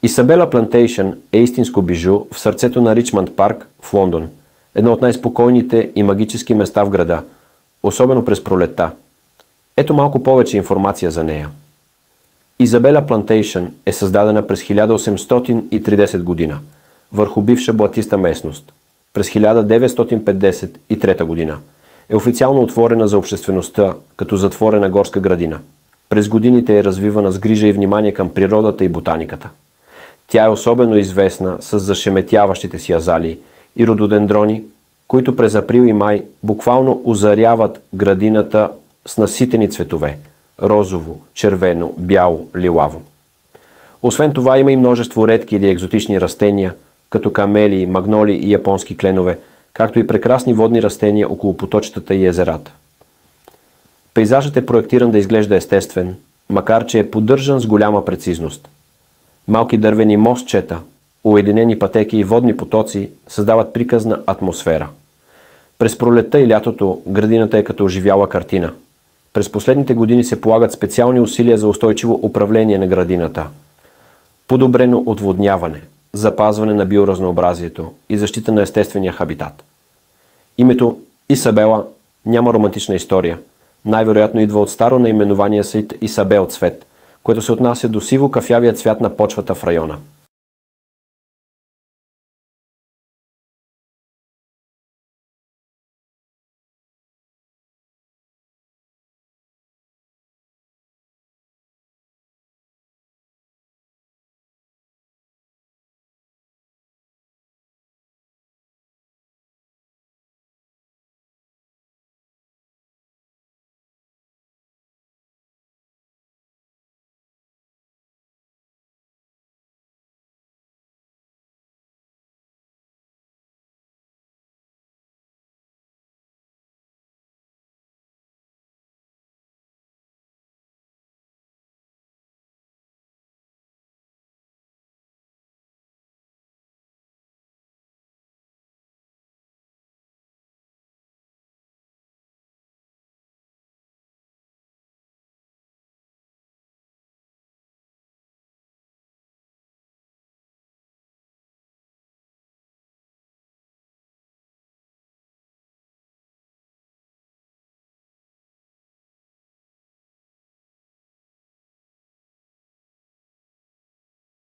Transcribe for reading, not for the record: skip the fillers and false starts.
Исабела Плантейшън е истинско бижу в сърцето на Ричмънд парк в Лондон, едно от най-спокойните и магически места в града, особено през пролетта. Ето малко повече информация за нея. Изабела Плантейшън е създадена през 1830 година върху бивша блатиста местност. През 1953 година е официално отворена за обществеността като затворена горска градина. През годините е развивана с грижа и внимание към природата и ботаниката. Тя е особено известна с зашеметяващите си азалии и рододендрони, които през април и май буквално озаряват градината с наситени цветове – розово, червено, бяло, лилаво. Освен това има и множество редки или екзотични растения, като камелии, магноли и японски кленове, както и прекрасни водни растения около поточетата и езерата. Пейзажът е проектиран да изглежда естествен, макар че е поддържан с голяма прецизност. Малки дървени мостчета, уединени пътеки и водни потоци създават приказна атмосфера. През пролетта и лятото градината е като оживяла картина. През последните години се полагат специални усилия за устойчиво управление на градината. Подобрено отводняване, запазване на биоразнообразието и защита на естествения хабитат. Името Исабела няма романтична история. Най-вероятно идва от старо наименование Исабел цвет, което се отнася до сиво-кафявия цвят на почвата в района.